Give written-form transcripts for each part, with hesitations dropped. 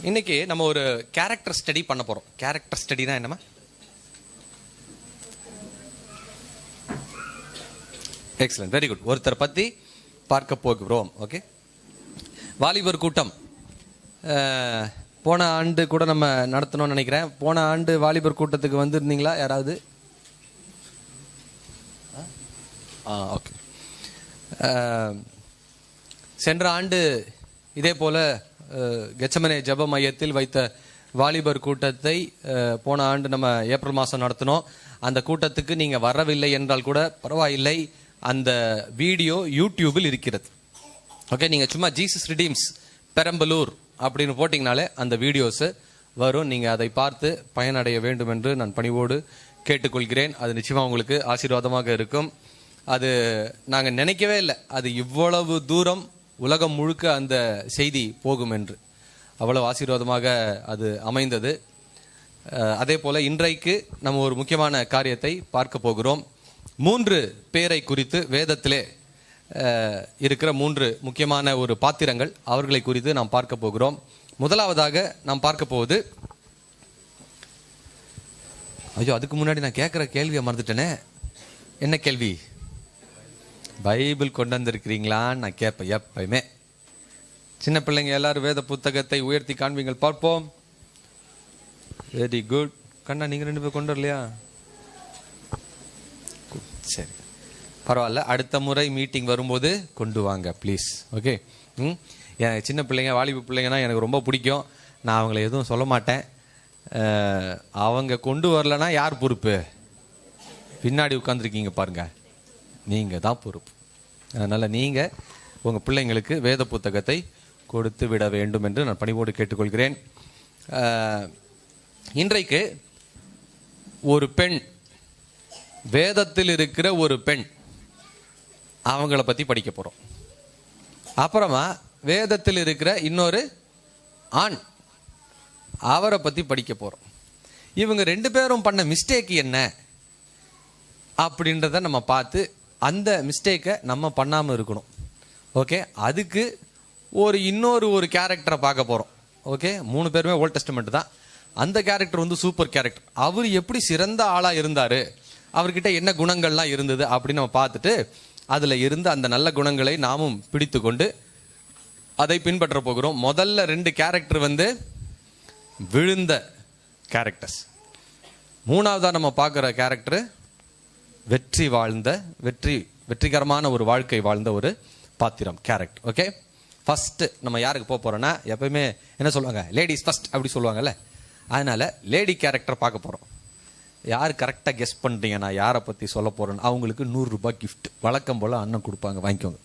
இன்னைக்கு நம்ம ஒரு கேரக்டர் ஸ்டடி பண்ண போறோம். கேரக்டர் ஸ்டடினா என்னமா? Excellent, very good. ஒருத்தர் பத்தி பார்க்க போகிறோம். ஓகே, வாலிபர் கூட்டம் போன ஆண்டு கூட நம்ம நடத்தணும்னு நினைக்கிறேன். போன ஆண்டு வாலிபர் கூட்டத்துக்கு வந்திருந்தீங்களா யாராவது? ஓகே. சென்ற ஆண்டு இதே போல கெச்சமனே ஜெப மையத்தில் வைத்த வாலிபர் கூட்டத்தை போன ஆண்டு நம்ம ஏப்ரல் மாதம் நடத்தினோம். அந்த கூட்டத்துக்கு நீங்கள் வரவில்லை என்றால் கூட பரவாயில்லை, அந்த வீடியோ யூடியூபில் இருக்கிறது. ஓகே, நீங்கள் சும்மா ஜீசஸ் ரிடீம்ஸ் பெரம்பலூர் அப்படின்னு போட்டிங்கனாலே அந்த வீடியோஸு வரும். நீங்கள் அதை பார்த்து பயனடைய வேண்டும் என்று நான் பணிவோடு கேட்டுக்கொள்கிறேன். அது நிச்சயமாக உங்களுக்கு ஆசீர்வாதமாக இருக்கும். அது நாங்கள் நினைக்கவே இல்லை அது இவ்வளவு தூரம் உலகம் முழுக்க அந்த செய்தி போகும் என்று. அவ்வளவு ஆசீர்வாதமாக அது அமைந்தது. அதே போல இன்றைக்கு நம்ம ஒரு முக்கியமான காரியத்தை பார்க்க போகிறோம். 3 பேரை குறித்து வேதத்திலே இருக்கிற 3 முக்கியமான ஒரு பாத்திரங்கள், அவர்களை குறித்து நாம் பார்க்க போகிறோம். முதலாவதாக நாம் பார்க்க போவது, ஐயோ அதுக்கு முன்னாடி நான் கேட்குற கேள்வியை மறந்துட்டேனே. என்ன கேள்வி? பைபிள் கொண்டு வந்திருக்கிறீங்களான்னு நான் கேட்பேன் எப்பயுமே. சின்ன பிள்ளைங்க எல்லாரும் வேத புத்தகத்தை உயர்த்தி காண்பீங்கள் பார்ப்போம். Very good. கண்ணா நீங்கள் 2 பேர் கொண்டு வரலையா? சரி, பரவாயில்ல. அடுத்த முறை மீட்டிங் வரும்போது கொண்டு வாங்க ப்ளீஸ். ஓகே. என் சின்ன பிள்ளைங்க வாலிப பிள்ளைங்கன்னா எனக்கு ரொம்ப பிடிக்கும். நான் அவங்கள எதுவும் சொல்ல மாட்டேன். அவங்க கொண்டு வரலன்னா யார் பொறுப்பு? பின்னாடி உட்காந்துருக்கீங்க பாருங்க, நீங்கள் தான் பொறுப்பு. அதனால் நீங்கள் உங்கள் பிள்ளைங்களுக்கு வேத புத்தகத்தை கொடுத்து விட வேண்டும் என்று நான் பணிவோடு கேட்டுக்கொள்கிறேன். இன்றைக்கு ஒரு பெண், வேதத்தில் இருக்கிற ஒரு பெண், அவங்கள பற்றி படிக்க போகிறோம். அப்புறமா வேதத்தில் இருக்கிற இன்னொரு ஆண், அவரை பற்றி படிக்க போகிறோம். இவங்க 2 பேரும் பண்ண மிஸ்டேக் என்ன அப்படின்றத நம்ம பார்த்து அந்த மிஸ்டேக்கை நம்ம பண்ணாமல் இருக்கணும். ஓகே, அதுக்கு இன்னொரு கேரக்டரை பார்க்க போகிறோம். ஓகே, 3 பேருமே ஓல்ட் டெஸ்டமெண்ட் தான். அந்த கேரக்டர் வந்து சூப்பர் கேரக்டர். அவர் எப்படி சிறந்த ஆளாக இருந்தார், அவர்கிட்ட என்ன குணங்கள்லாம் இருந்தது அப்படின்னு நம்ம பார்த்துட்டு அதில் இருந்த அந்த நல்ல குணங்களை நாமும் பிடித்து கொண்டு அதை பின்பற்ற போகிறோம். முதல்ல 2 கேரக்டர் வந்து விழுந்த கேரக்டர்ஸ். 3ஆவதாக நம்ம பார்க்குற கேரக்டர் வெற்றிகரமான ஒரு வாழ்க்கை வாழ்ந்த ஒரு பாத்திரம், கேரக்டர். ஓகே, ஃபர்ஸ்ட் நம்ம யாருக்கு போக போறோம்னா, எப்பயுமே என்ன சொல்லுவாங்க, லேடிஸ் ஃபர்ஸ்ட் அப்படி சொல்லுவாங்கல்ல. அதனால லேடி கேரக்டர் பார்க்க போறோம். யார் கரெக்டாக கெஸ் பண்ணுறீங்க நான் யாரை பற்றி சொல்ல போறேன்னு, அவங்களுக்கு 100 ரூபாய் கிஃப்ட் வழக்கம் போல அண்ணன் கொடுப்பாங்க, வாங்கிக்கோங்க.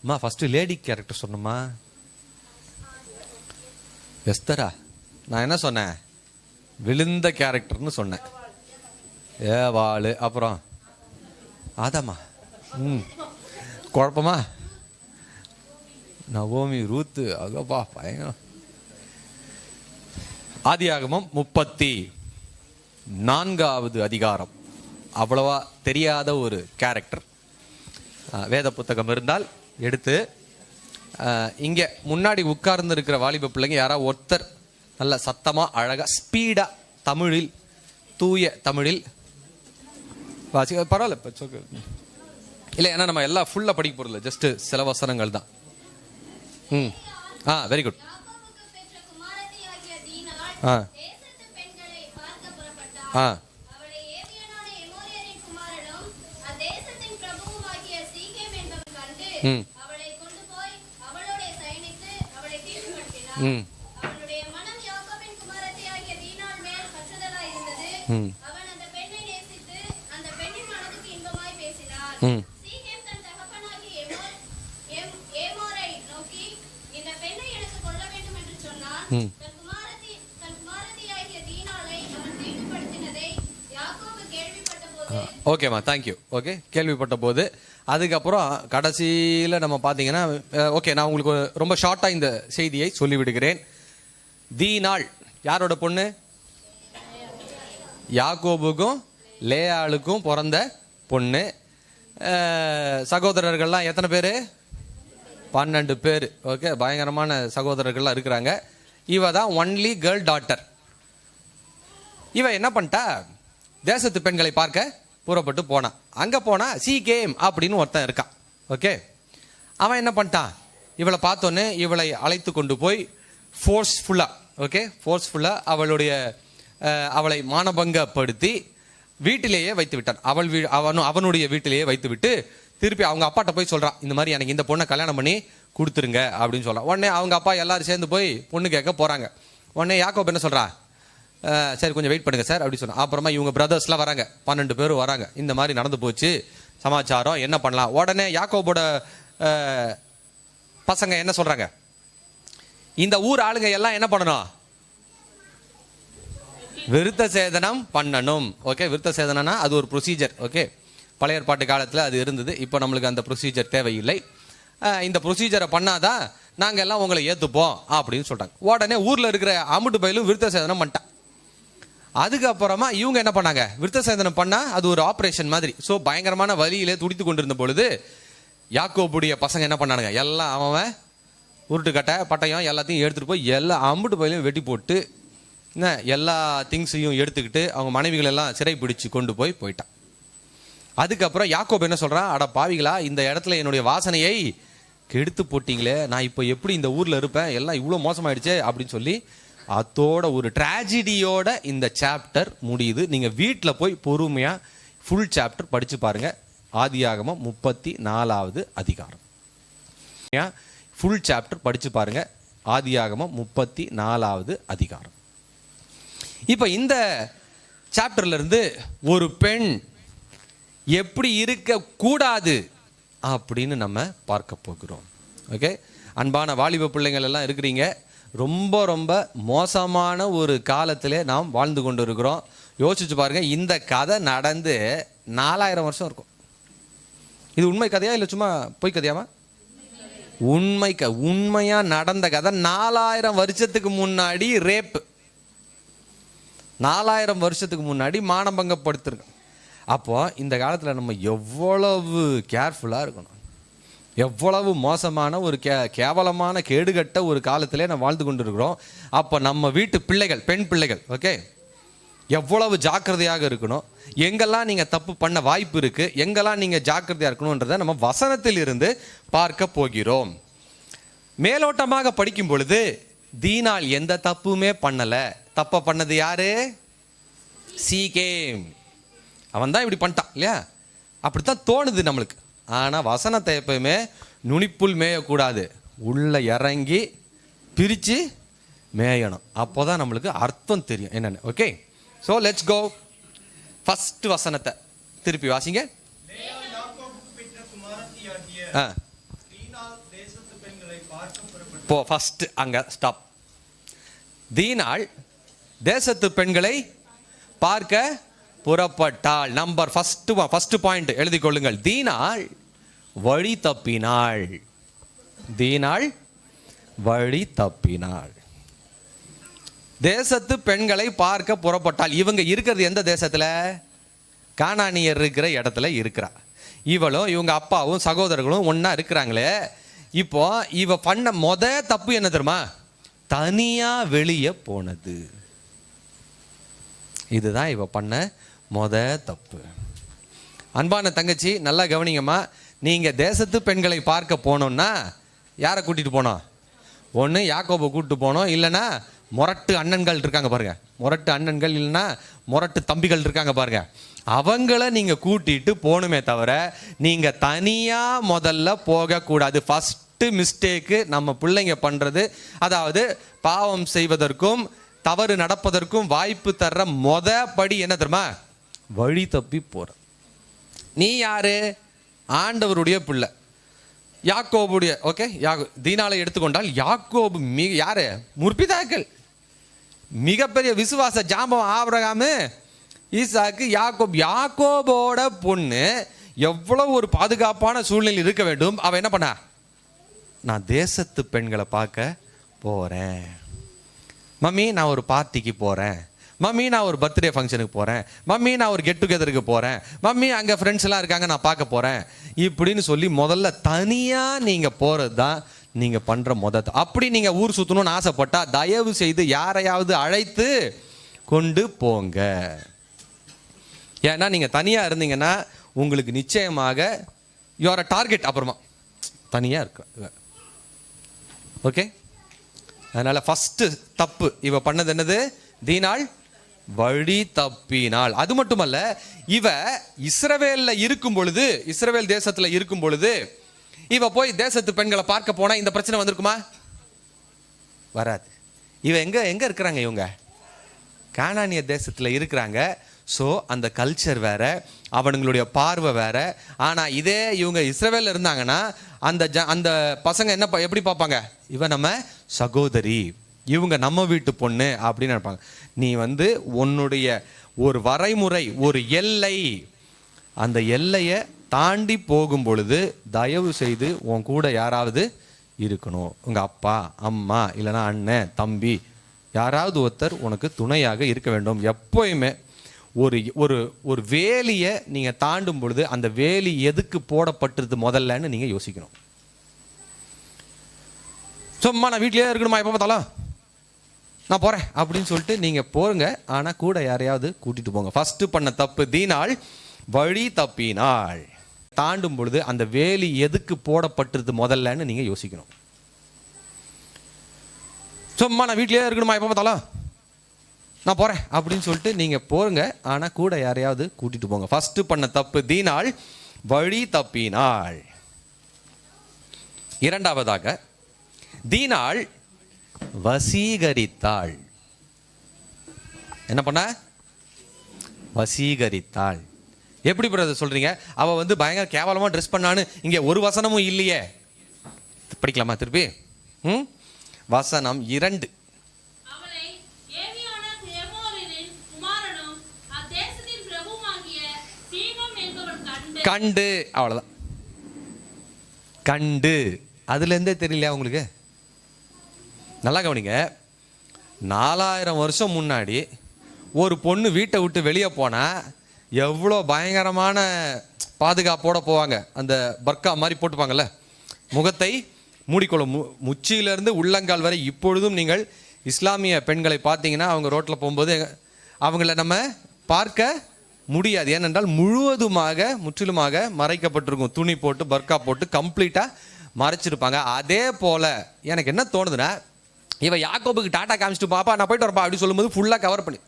அம்மா ஃபர்ஸ்ட் லேடி கேரக்டர் சொன்னம்மா. எஸ்தரா, நான் என்ன சொன்னேன்? விழுந்த கேரக்டர்னு சொன்னேன். வாளு. அப்புறம் ஆதாமா. குழப்பமா? நவோமி, ரூத்து, அகப்பா பயங்கரம். ஆதியாகமம் 34வது அதிகாரம். அவ்வளவா தெரியாத ஒரு கேரக்டர். வேத புத்தகம் இருந்தால் எடுத்து இங்கே முன்னாடி உட்கார்ந்து இருக்கிற வாலிப பிள்ளைங்க யாராவது ஒருத்தர் நல்ல சத்தமா அழகா ஸ்பீடா தமிழில், தூய தமிழில் வாசிக்க பரவாயில்ல. இல்லை, ஏன்னா நம்ம எல்லாம் ஃபுல்லா படிக்க போறதில்ல, ஜஸ்ட் சில வசனங்கள் தான். Very good. ஓகேம்மா, தேங்க்யூ. ஓகே, கேள்விப்பட்ட போது அதுக்கப்புறம் கடைசியில் நம்ம பார்த்தீங்கன்னா, ஓகே நான் உங்களுக்கு ரொம்ப ஷார்ட்டாக இந்த செய்தியை சொல்லிவிடுகிறேன். தீனாள் யாரோட பொண்ணு? யாக்கோபுக்கும் லேயாளுக்கும் பிறந்த பொண்ணு. சகோதரர்கள்லாம் எத்தனை பேர்? 12 பேர். ஓகே, பயங்கரமான சகோதரர்கள்லாம் இருக்கிறாங்க. இவ தான் ஒன்லி கேர்ள் டாட்டர். இவ என்ன பண்ணிட்டா, தேசத்து பெண்களை பார்க்க புறப்பட்டு போனான். அங்க போனா சி கேம் அப்படின்னு ஒருத்தன் இருக்கான். ஓகே, அவன் என்ன பண்ணிட்டான், இவளை பார்த்தோன்னே இவளை அழைத்து கொண்டு போய் ஃபோர்ஸ்ஃபுல்லா அவளை மானபங்கப்படுத்தி வீட்டிலேயே வைத்து விட்டான். அவனுடைய வீட்டிலேயே வைத்து விட்டு திருப்பி அவங்க அப்பாட்ட போய் சொல்றான், இந்த மாதிரி எனக்கு இந்த பொண்ணை கல்யாணம் பண்ணி கொடுத்துருங்க அப்படின்னு சொல்றான். உடனே அவங்க அப்பா எல்லாரும் சேர்ந்து போய் பொண்ணு கேட்க போறாங்க. உடனே யாக்கோப் என்ன சொல்றா, சரி கொஞ்சம் வெயிட் பண்ணுங்க சார் அப்படி சொன்னா. அப்புறமா இவங்க பிரதர்ஸ்லாம் வராங்க, 12 பேரும் வராங்க. இந்த மாதிரி நடந்து போச்சு சமாச்சாரம், என்ன பண்ணலாம். உடனே யாக்கோபோட பசங்க என்ன சொல்றாங்க, இந்த ஊர் ஆளுங்க எல்லாம் என்ன பண்ணணும், விருத்த சேதனம் பண்ணணும். ஓகே, விருத்த சேதனம்னா அது ஒரு ப்ரொசீஜர். ஓகே, பழைய ஏற்பாட்டு காலத்தில் அது இருந்தது. இப்போ நம்மளுக்கு அந்த ப்ரொசீஜர் தேவையில்லை. இந்த ப்ரொசீஜரை பண்ணாதான் நாங்கள் எல்லாம் உங்களை ஏற்றுப்போம் அப்படின்னு சொல்கிறாங்க. உடனே ஊரில் இருக்கிற அமுட்டு பயிலும் விருத்த சேதனம் பண்ணிட்டான். அதுக்கப்புறமா இவங்க என்ன பண்ணாங்க, விருத்த சேதனம் பண்ணால் அது ஒரு ஆப்ரேஷன் மாதிரி. ஸோ பயங்கரமான வலியிலே துடித்து கொண்டிருந்த பொழுது யாக்கோபுடைய பசங்க என்ன பண்ணானுங்க, எல்லாம் அவன் உருட்டுக்கட்டை பட்டயம் எல்லாத்தையும் எடுத்துகிட்டு போய் எல்லா அம்புட்டு பயிலையும் வெட்டி போட்டு எல்லா திங்ஸையும் எடுத்துக்கிட்டு அவங்க மனைவிகள் எல்லாம் சிறை பிடிச்சு கொண்டு போயிட்டான். அதுக்கப்புறம் யாக்கோப் என்ன சொல்றான், அட பாவிகளா, இந்த இடத்துல என்னுடைய வாசனையை கெடுத்து போட்டீங்களே, நான் இப்போ எப்படி இந்த ஊர்ல இருப்பேன், எல்லாம் இவ்வளோ மோசமாயிடுச்சே அப்படின்னு சொல்லி அதோட ஒரு டிராஜடியோட இந்த சாப்டர் முடியுது. நீங்க வீட்டில் போய் பொறுமையா ஃபுல் சாப்டர் படிச்சு பாருங்க. ஆதியாகமம் 34வது அதிகாரம். ஃபுல் சாப்டர் படிச்சு பாருங்க. ஆதியாகமம் 34வது அதிகாரம். இப்ப இந்த சாப்டர்ல இருந்து ஒரு பெண் எப்படி இருக்க கூடாது அப்படின்னு நம்ம பார்க்க போகிறோம். ஓகே, அன்பான வாலிப பிள்ளைங்கள் எல்லாம் இருக்கிறீங்க. ரொம்ப ரொம்ப மோசமான ஒரு காலத்திலே நாம் வாழ்ந்து கொண்டு இருக்கிறோம். யோசிச்சு பாருங்க, இந்த கதை நடந்து 4000 வருஷம் இருக்கும். இது உண்மை கதையா இல்லை சும்மா பொய் கதையாமா? உண்மையா நடந்த கதை. 4000 வருஷத்துக்கு முன்னாடி ரேப், 4000 வருஷத்துக்கு முன்னாடி மானபங்கப்படுத்திருக்கோம். அப்போ இந்த காலத்தில் நம்ம எவ்வளவு கேர்ஃபுல்லாக இருக்கணும், எவ்வளவு மோசமான ஒரு கேவலமான கேடுகட்ட ஒரு காலத்திலே நம்ம வாழ்ந்து கொண்டு இருக்கிறோம். அப்போ நம்ம வீட்டு பிள்ளைகள், பெண் பிள்ளைகள், ஓகே, எவ்வளவு ஜாக்கிரதையாக இருக்கணும். எங்கெல்லாம் நீங்கள் தப்பு பண்ண வாய்ப்பு இருக்கு, எங்கெல்லாம் நீங்கள் ஜாக்கிரதையாக இருக்கணுன்றதை நம்ம வசனத்தில் இருந்து பார்க்க போகிறோம். மேலோட்டமாக படிக்கும் பொழுது தீனால் எந்த தப்புமே பண்ணலை. தப்பை பண்ணது யாரு? சீகேம். அவன் தான் இப்படி பண்ணிட்டான் இல்லையா? அப்படித்தான் தோணுது நம்மளுக்கு. ஆனால் வசனத்தை எப்பயுமே நுனிப்புல் மேயக்கூடாது, உள்ள இறங்கி பிரித்து மேயணும். அப்போ தான் நம்மளுக்கு அர்த்தம் தெரியும் என்னென்னு. Okay, so let's go. First வசனத்தை திருப்பி வாசிங்க. போ ஃபர்ஸ்ட் அங்கே ஸ்டாப். தீனாள் தேசத்து பெண்களை பார்க்க புறப்பட்டாள். நம்பர் ஃபர்ஸ்ட் பாயிண்ட் எழுதி கொள்ளுங்கள். தீனாள் வழி தப்பினாள். தீனாள் வழி தப்பினாள். தேசத்து பெண்களை பார்க்க புறப்பட்டாள். இவங்க இருக்கிறது எந்த தேசத்துல? கானானியர் இருக்கிற இடத்துல இருக்கிறா. இவளும் இவங்க அப்பாவும் சகோதரர்களும் ஒன்னா இருக்கிறாங்களே. இப்போ இவ பண்ண தப்பு என்ன தெரியுமா? தனியா வெளியே போனது. இதுதான் இவ பண்ண தப்பு. அன்பான தங்கச்சி நல்லா கவனிங்கம்மா. நீங்க தேசத்து பெண்களை பார்க்க போனோம்னா யாரை கூட்டிட்டு போனோம்? ஒன்று யாக்கோபை கூப்பிட்டு போனோம், இல்லைன்னா முரட்டு அண்ணன்கள் இருக்காங்க பாருங்க, முரட்டு அண்ணன்கள் இல்லைன்னா முரட்டு தம்பிகள் இருக்காங்க பாருங்க, அவங்கள நீங்க கூட்டிட்டு போகணுமே தவிர நீங்க தனியா முதல்ல போகக்கூடாது. ஃபர்ஸ்ட் மிஸ்டேக்கு நம்ம பிள்ளைங்க பண்றது, அதாவது பாவம் செய்வதற்கும் தவறு நடப்பதற்கும் வாய்ப்பு தர்ற படி என்ன தெரியுமா? வழி தப்பி போற. நீ யாரு? ஆண்டவருடைய பிள்ளை, யாக்கோபுடைய. ஓகே, தீனாலை எடுத்துக்கொண்டால் யாக்கோபு யாரு? முற்பிதாக்கள், மிகப்பெரிய விசுவாச ஜாம்பவம் ஆபிரகாமு, ஈசாக்கு, யாக்கோபோட பொண்ணு எவ்வளவு ஒரு பாதுகாப்பான சூழ்நிலை இருக்க வேண்டும். அவ என்ன பண்ணா? நான் தேசத்து பெண்களை பார்க்க போறேன் மம்மி, நான் ஒரு பார்ட்டிக்கு போறேன், மம்மி நான் ஒரு பர்த்டே ஃபங்க்ஷனுக்கு போகிறேன், மம்மி நான் ஒரு கெட் டுகெதருக்கு போகிறேன், மம்மி அங்கே ஃப்ரெண்ட்ஸ் எல்லாம் இருக்காங்க நான் பார்க்க போகிறேன் இப்படின்னு சொல்லி முதல்ல தனியாக நீங்கள் போகிறது தான் நீங்கள் பண்ணுற அப்படி நீங்கள் ஊர் சுற்றணும்னு ஆசைப்பட்டால் தயவு செய்து யாரையாவது அழைத்து கொண்டு போங்க. ஏன்னா நீங்கள் தனியாக இருந்தீங்கன்னா உங்களுக்கு நிச்சயமாக யூஆர் அ டார்கெட். அப்புறமா தனியாக இருக்கு. ஓகே, அதனால் ஃபஸ்ட்டு தப்பு இவ பண்ணது என்னது? தீனாள் வழி தப்பினாள். அது மட்டுமல்ல, இவ இஸ்ரவேல்ல இருக்கும் பொழுது, இஸ்ரவேல் தேசத்தில் இருக்கும் பொழுது இவ போய் தேசத்து பெண்களை பார்க்க போனா இந்த பிரச்சனை வந்திருக்குமா? வராது. இவ எங்க இருக்கிறாங்க? இவங்க கானானிய தேசத்தில் இருக்கிறாங்க. ஸோ அந்த கல்ச்சர் வேற, அவனுங்களுடைய பார்வை வேற. ஆனால் இதே இவங்க இஸ்ரவேல்ல இருந்தாங்கன்னா அந்த பசங்க எப்படி பார்ப்பாங்க? இவன் நம்ம சகோதரி, இவங்க நம்ம வீட்டு பொண்ணு அப்படின்னு நினைப்பாங்க. நீ உன்னுடைய ஒரு வரைமுறை, ஒரு எல்லை, அந்த எல்லையை தாண்டி போகும் பொழுது தயவு செய்து உன் கூட யாராவது இருக்கணும். உங்கள் அப்பா அம்மா இல்லைன்னா அண்ணன் தம்பி யாராவது ஒருத்தர் உனக்கு துணையாக இருக்க வேண்டும். எப்போயுமே ஒரு ஒரு ஒரு வேலியை நீங்கள் தாண்டும் பொழுது அந்த வேலி எதுக்கு போடப்பட்டிருது முதல்லன்னு நீங்கள் யோசிக்கணும். சும்மா நான் வீட்டிலேயே இருக்கணுமா எப்போ பார்த்தாலும் நான் போகிறேன் அப்படின்னு சொல்லிட்டு நீங்கள் போங்க. ஆனால் கூட யாரையாவது கூட்டிகிட்டு போங்க. ஃபஸ்ட்டு பண்ண தப்பு தீனாள் வழி தப்பினாள். தாண்டும் பொழுது அந்த வேலி எதுக்கு போடப்பட்டிருது முதல்லன்னு நீங்கள் யோசிக்கணும். சும்மா நான் வீட்டிலேயே இருக்கணுமா எப்போ பார்த்தாலும் நான் போகிறேன் அப்படின்னு சொல்லிட்டு நீங்கள் போங்க. ஆனால் கூட யாரையாவது கூட்டிகிட்டு போங்க. ஃபஸ்ட்டு பண்ண தப்பு தீனாள் வழி தப்பினாள். இரண்டாவதாக தீனாள் வசீகரித்தாள். என்ன பண்ண? வசீகரித்தாள். எப்படி பிரதர் சொல்றீங்க? அவ பயங்கர கேவலமா ட்ரெஸ் பண்ணான்னு இங்கே ஒரு வசனமும் இல்லையே. படிக்கலாமா திருப்பி? வசனம் 2. கண்டு, அவ்வளவுதான். கண்டு, அதுல இருந்தே தெரியலையா உங்களுக்கு? நல்லா கவனிங்க. 4000 வருஷம் முன்னாடி ஒரு பொண்ணு வீட்டை விட்டு வெளியே போனா எவ்வளோ பயங்கரமான பாதுகாப்போட போவாங்க. அந்த பர்கா மாதிரி போட்டுப்பாங்கல்ல, முகத்தை மூடிக்கொள்ளும், முச்சியிலிருந்து உள்ளங்கால் வரை. இப்பொழுதும் நீங்கள் இஸ்லாமிய பெண்களை பார்த்தீங்கன்னா அவங்க ரோட்டில் போகும்போது அவங்கள நம்ம பார்க்க முடியாது. ஏனென்றால் முற்றிலுமாக மறைக்கப்பட்டிருக்கும். துணி போட்டு பர்கா போட்டு கம்ப்ளீட்டாக மறைச்சிருப்பாங்க. அதே போல் எனக்கு என்ன தோணுதுன்னா, இவன் யாக்கோபுக்கு டாட்டா காமிச்சிட்டு பாப்பா நான் போயிட்டு வரப்பா அப்படி சொல்லும்போது ஃபுல்லாக கவர் பண்ணி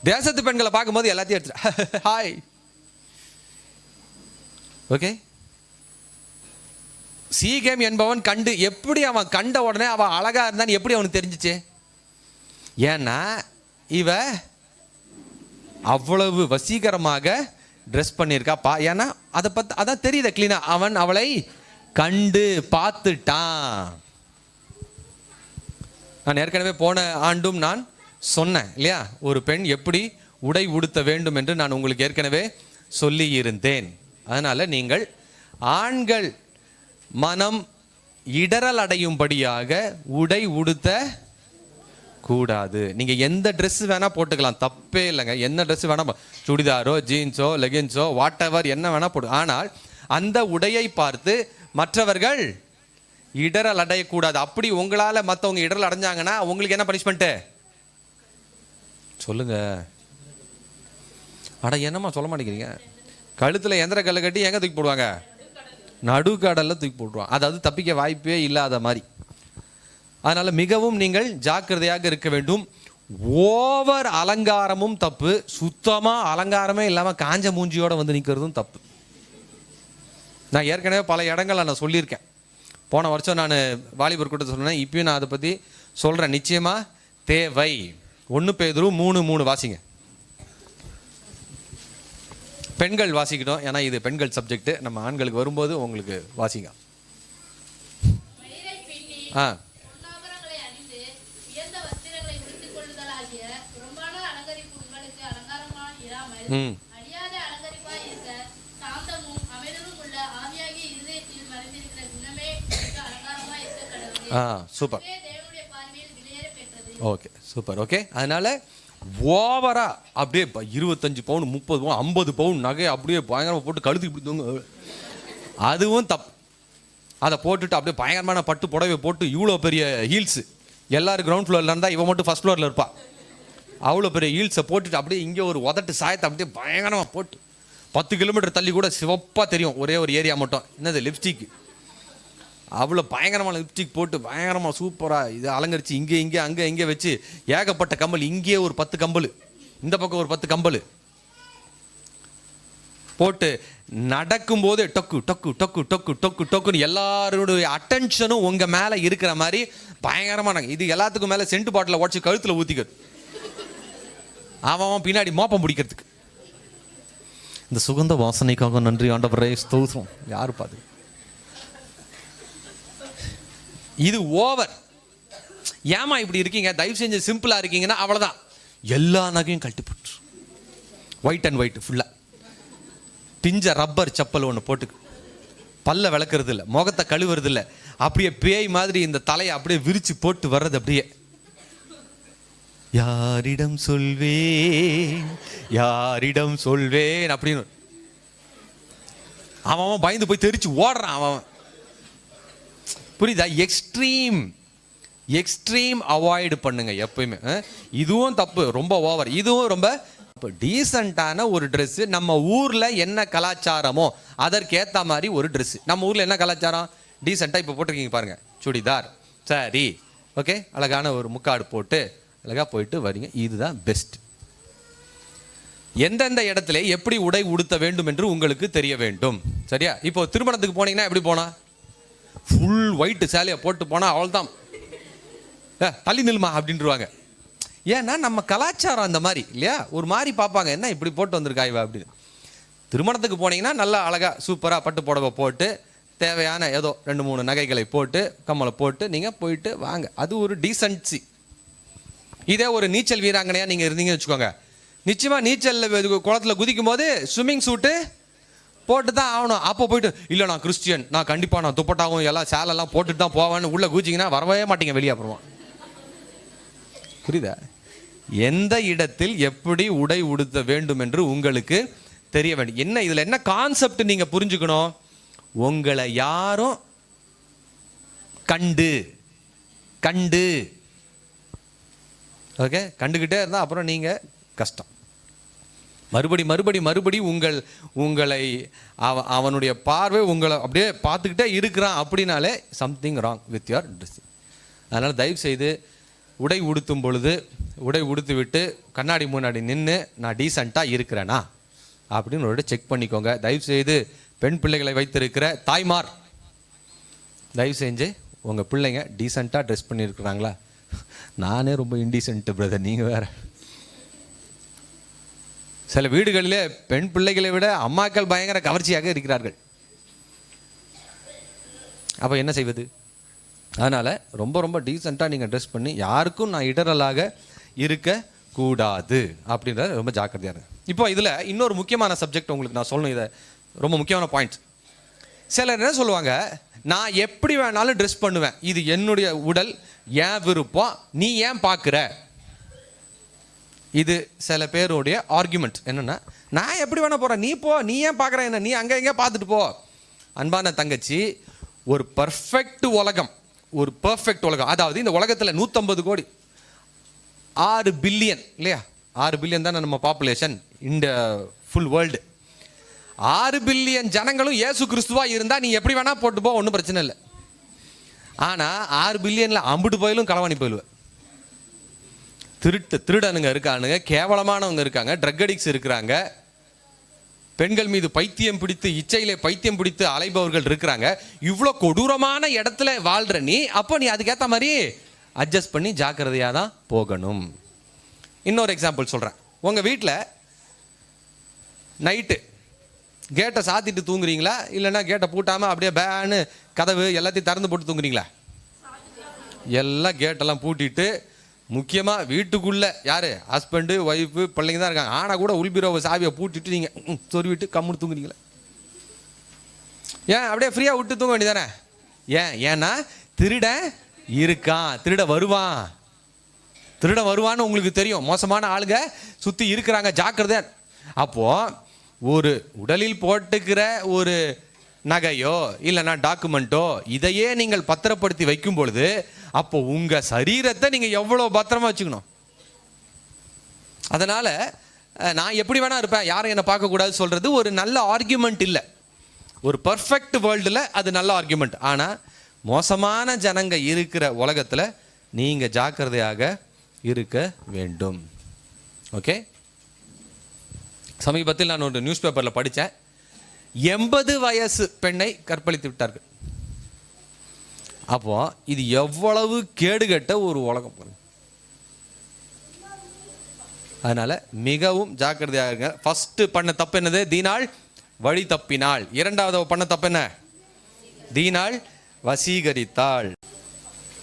தேசத்து பெண்களை பார்க்கும்போது எல்லாத்தையும் எடுத்துட்டு ஹாய். ஓகே, சீகேம் என்பவன் கண்டு, எப்படி அவன் கண்ட உடனே அவன் அழகா இருந்தான்னு எப்படி அவனுக்கு தெரிஞ்சிச்சு? ஏன்னா இவ அவ்வளவு வசீகரமாக ட்ரெஸ் பண்ணியிருக்கா. ஏன்னா அதான் தெரியுது கிளீனா. அவன் அவளை கண்டு பார்த்துட்டான். நான் ஏற்கனவே போன ஆண்டும் நான் சொன்னேன் இல்லையா, ஒரு பெண் எப்படி உடை உடுத்த வேண்டும் என்று நான் உங்களுக்கு ஏற்கனவே சொல்லி இருந்தேன். அதனால நீங்கள் ஆண்கள் மனம் இடரல் அடையும்படியாக உடை உடுத்த கூடாது. நீங்க எந்த ட்ரெஸ் வேணா போட்டுக்கலாம், தப்பே இல்லைங்க. என்ன ட்ரெஸ் வேணா, சுடிதாரோ ஜீன்ஸோ லெகின்ஸோ வாட் எவர் என்ன வேணா போடு. ஆனால் அந்த உடையை பார்த்து மற்றவர்கள் இடரல் அடையக்கூடாது. அப்படி உங்களால மற்றவங்க இடரல் அடைஞ்சாங்கன்னா உங்களுக்கு என்ன பனிஷ்மெண்ட்டு சொல்லுங்க? அட என்னம்மா சொல்ல மாட்டேங்கிறீங்க? கழுத்துல எந்திர கல்லை கட்டி எங்க தூக்கி போடுவாங்க? நடுக்கடல்ல தூக்கி போடுவாங்க. அதாவது தப்பிக்க வாய்ப்பே இல்லாத மாதிரி. அதனால மிகவும் நீங்கள் ஜாக்கிரதையாக இருக்க வேண்டும். ஓவர் அலங்காரமும் தப்பு, சுத்தமா அலங்காரமே இல்லாம காஞ்ச மூஞ்சியோட நிற்கிறதும் தப்பு. நான் ஏற்கனவே பல இடங்கள்ல நான் சொல்லியிருக்கேன். போன வருஷம் நான் வாலிபர் கூட்டத்தை சொன்னேன். இப்பயும் நான் அதை பற்றி சொல்கிறேன். நிச்சயமா தேவை. 1 பேதுரு 3:3 வாசிங்க. பெண்கள் வாசிக்கிட்டோம், ஏன்னா இது பெண்கள் சப்ஜெக்ட். நம்ம ஆண்களுக்கு வரும்போது உங்களுக்கு வாசிங்க. சூப்பர். Okay, super. ஓகே, அதனால ஓவரா அப்படியே 25 பவுன் 30 பவுன் 50 பவுன் நகை அப்படியே பயங்கரமாக போட்டு கழுத்துக்கு இப்படி தூங்க, அதுவும் தப்பு. அதை போட்டுட்டு அப்படியே பயங்கரமான பட்டு புடவை போட்டு இவ்வளோ பெரிய ஹீல்ஸு, எல்லாரும் கிரவுண்ட் ஃப்ளோரில் இருந்தால் இவன் மட்டும் ஃபர்ஸ்ட் ஃப்ளோரில் இருப்பா. அவ்வளோ பெரிய ஹீல்ஸை போட்டுட்டு அப்படியே இங்கே ஒரு உதட்டு சாயத்தை அப்படியே பயங்கரமாக போட்டு 10 கிலோமீட்டர் தள்ளி கூட சிவப்பாக தெரியும் ஒரே ஒரு ஏரியா மட்டும், என்னது லிப்ஸ்டிக். அவ்வளோ பயங்கரமான லிப்ஸ்டிக் போட்டு பயங்கரமாக சூப்பராக இதை அலங்கரித்து இங்கே அங்கே வச்சு ஏகப்பட்ட கம்பல், இங்கேயே ஒரு 10 கம்பல், இந்த பக்கம் ஒரு 10 கம்பல் போட்டு நடக்கும்போது டொக்கு டொக்கு டொக்கு டொக்கு டொக்கு டொக்குன்னு எல்லாருடைய அட்டென்ஷனும் உங்கள் மேலே இருக்கிற மாதிரி பயங்கரமான. இது எல்லாத்துக்கும் மேலே சென்ட் பாட்டில் உடச்சி கழுத்தில் ஊற்றிக்கிறது, அவன் பின்னாடி மோப்பம் பிடிக்கிறதுக்கு. இந்த சுகந்த வாசனைக்காக நன்றி ஆண்டவரே ஸ்தோத்திரம். யாரு பாது, இது ஓவர். ஏமா இப்படி இருக்கீங்க? தயவு செஞ்சு சிம்பிளா இருக்கீங்கன்னா அவ்வளவுதான், எல்லா நகையும் கழட்டி போட்டு ஒயிட் அண்ட் ஒயிட் ஃபுல்லா பிஞ்ச ரப்பர் செப்பல் ஒன்று போட்டு பல்ல விளக்குறது இல்லை, முகத்தை கழுவுறது இல்லை, அப்படியே பேய் மாதிரி இந்த தலையை அப்படியே விரிச்சு போட்டு வர்றது. அப்படியே யாரிடம் சொல்வேன் அப்படின்னு அவன் பயந்து போய் தெரிச்சு ஓடுறான். அவன் புரியுதா? எக்ஸ்ட்ரீம் அவாய்டு பண்ணுங்க எப்பயுமே. இதுவும் தப்பு, ரொம்ப ஓவர். இதுவும் ரொம்ப டீசெண்டான ஒரு ட்ரெஸ். நம்ம ஊர்ல என்ன கலாச்சாரமோ அதற்கேற்ற மாதிரி ஒரு ட்ரெஸ். நம்ம ஊர்ல என்ன கலாச்சாரம்? டீசெண்டா இப்போ போட்டிருக்கீங்க பாருங்க, சுடிதார் சரி, ஓகே, அழகான ஒரு முக்காடு போட்டு அழகா போயிட்டு வரீங்க, இதுதான் பெஸ்ட். எந்தெந்த இடத்துல எப்படி உடை உடுத்த வேண்டும் என்று உங்களுக்கு தெரிய வேண்டும். சரியா? இப்போ திருமணத்துக்கு போனீங்கன்னா எப்படி போனா? ஃபுல் ஒயிட் சேலையை போட்டு போனால் அவள்தான் தள்ளி நில்மா அப்படின்ட்டுருவாங்க. ஏன்னா நம்ம கலாச்சாரம் அந்த மாதிரி இல்லையா, ஒரு மாதிரி பார்ப்பாங்க, என்ன இப்படி போட்டு வந்திருக்கா இவ அப்படின்னு. திருமணத்துக்கு போனீங்கன்னா நல்லா அழகாக சூப்பராக பட்டு புடவை போட்டு தேவையான ஏதோ 2-3 நகைகளை போட்டு கம்மலை போட்டு நீங்கள் போயிட்டு வாங்க, அது ஒரு டீசன்சி. இதே ஒரு நீச்சல் வீராங்கனையாக நீங்கள் இருந்தீங்கன்னு வச்சுக்கோங்க, நிச்சயமாக நீச்சல் குளத்தில் குதிக்கும் போது ஸ்விம்மிங் சூட்டு போட்டு தான் ஆகணும். அப்போ போயிட்டு இல்லை நான் கிறிஸ்டியன், நான் கண்டிப்பாக நான் துப்பட்டாவும் எல்லாம் சேலெல்லாம் போட்டுட்டு தான் போவேன்னு உள்ளே குதிச்சிங்கன்னா வரவே மாட்டீங்க வெளியே. அப்புறமா புரியுதா? எந்த இடத்தில் எப்படி உடை உடுத்த வேண்டும் என்று உங்களுக்கு தெரிய வேண்டும். என்ன இதில் என்ன கான்செப்ட் நீங்கள் புரிஞ்சுக்கணும்? உங்களை யாரும் கண்டு ஓகே கண்டுக்கிட்டே இருந்தால் அப்புறம் நீங்கள் கஷ்டம். மறுபடி உங்களை அவனுடைய பார்வை உங்களை அப்படியே பார்த்துக்கிட்டே இருக்கிறான் அப்படின்னாலே something wrong with your dressing. அதனால் தயவு செய்து உடை உடுத்தும் பொழுது உடை உடுத்து விட்டு கண்ணாடி முன்னாடி நின்று நான் டீசெண்டாக இருக்கிறேனா அப்படின்னு ஒரு செக் பண்ணிக்கோங்க. தயவு செய்து பெண் பிள்ளைகளை வைத்திருக்கிற தாய்மார் தயவு செஞ்சு உங்கள் பிள்ளைங்க டீசெண்டாக ட்ரெஸ் பண்ணியிருக்கிறாங்களா? நானே ரொம்ப இன்டீசென்ட்டு பிரதர், நீங்கள் வேறு. சில வீடுகளிலே பெண் பிள்ளைகளை விட அம்மாக்கள் பயங்கர கவர்ச்சியாக இருக்கிறார்கள். அப்போ என்ன செய்வது? அதனால் ரொம்ப டீசெண்டாக நீங்கள் ட்ரெஸ் பண்ணி யாருக்கும் நான் இடரலாக இருக்கக்கூடாது அப்படின்றத ரொம்ப ஜாக்கிரதையாக இருங்க. இப்போ இதில் இன்னொரு முக்கியமான சப்ஜெக்ட் உங்களுக்கு நான் சொல்லணும், இதை ரொம்ப முக்கியமான பாயிண்ட். சிலர் என்ன சொல்லுவாங்க, நான் எப்படி வேணாலும் ட்ரெஸ் பண்ணுவேன், இது என்னுடைய உடல், ஏன் விருப்பம், நீ ஏன் பார்க்குற? இது சில பேருடைய ஆர்குமெண்ட். என்னென்னா, நான் எப்படி வேணா போகிறேன், நீ போ, நீ ஏன் பார்க்குற என்ன, நீ அங்கே எங்கே பார்த்துட்டு போ. அன்பான தங்கச்சி, ஒரு பர்ஃபெக்ட் உலகம், அதாவது இந்த உலகத்தில் 150 கோடி 6 பில்லியன் இல்லையா, 6 பில்லியன் தானே நம்ம பாப்புலேஷன் இந்த ஃபுல் வேர்ல்டு. 6 பில்லியன் ஜனங்களும் இயேசு கிறிஸ்துவா இருந்தால் நீ எப்படி வேணா போட்டு போ, ஒன்றும் பிரச்சனை இல்லை. ஆனால் 6 பில்லியனில் அம்புட்டு போயிலும் களவாணி போயிடுவேன். திருடனுங்க இருக்கானுங்க, கேவலமானவங்க இருக்காங்க, ட்ரக் அடிக்ட்ஸ் இருக்கிறாங்க, பெண்கள் மீது பைத்தியம் பிடித்து இச்சையிலே பைத்தியம் பிடித்து அலைபவர்கள் இருக்கிறாங்க. இவ்வளோ கொடூரமான இடத்துல வாழ்கிற நீ, அப்போ நீ அதுக்கேற்ற மாதிரி அட்ஜஸ்ட் பண்ணி ஜாக்கிரதையாக தான் போகணும். இன்னொரு எக்ஸாம்பிள் சொல்கிறேன். உங்கள் வீட்டில் நைட்டு கேட்டை சாத்திட்டு தூங்குறீங்களா, இல்லைன்னா கேட்டை பூட்டாமல் அப்படியே பேனு கதவு எல்லாத்தையும் திறந்து போட்டு தூங்குறீங்களா? எல்லாம் கேட்டெல்லாம் பூட்டிட்டு, முக்கியமாக வீட்டுக்குள்ளே யார், ஹஸ்பண்டு ஒய்ஃபு பிள்ளைங்க தான் இருக்காங்க, ஆனால் கூட உள்பீரோவை சாவியை பூட்டிட்டு நீங்கள் சொருவிட்டு கம்முன்னு தூங்குறீங்களா? ஏன் அப்படியே ஃப்ரீயாக விட்டு தூங்க வேண்டியதானே? ஏன்னா திருட இருக்கான், திருட வருவான். திருடன் வருவான்னு உங்களுக்கு தெரியும், மோசமான ஆளுங்க சுத்தி இருக்கிறாங்க, ஜாக்கிரதை. அப்போ ஒரு உடலில் போட்டுக்கிற ஒரு நகையோ இல்லைன்னா டாக்குமெண்ட்டோ இதையே நீங்கள் பத்திரப்படுத்தி வைக்கும் பொழுது அப்போ உங்க சரீரத்தை நீங்க எவ்வளவு பத்திரமா வச்சுக்கணும். அதனால நான் எப்படி வேணா இருப்பேன், யாரும் என்னை பார்க்க கூடாது சொல்றது ஒரு நல்ல ஆர்கியூமெண்ட் இல்லை. ஒரு பர்ஃபெக்ட் வேர்ல்டுல அது நல்ல ஆர்கியூமெண்ட். ஆனா மோசமான ஜனங்க இருக்கிற உலகத்துல நீங்க ஜாக்கிரதையாக இருக்க வேண்டும். ஓகே. சமீபத்தில் நான் ஒரு நியூஸ் பேப்பர்ல படித்தேன், 80 வயசு பெண்ணை கற்பழித்து விட்டார்கள். அப்போ இது எவ்வளவு கேடுகட்ட ஒரு உலகம். அதனால மிகவும் ஜாக்கிரதையாக இருங்க. ஃபர்ஸ்ட் பண்ண தப்பு என்னது? தீனாள் வழி தப்பினாள். இரண்டாவது பண்ண தப்பு என்ன? தீனாள் வசீகரித்தாள்.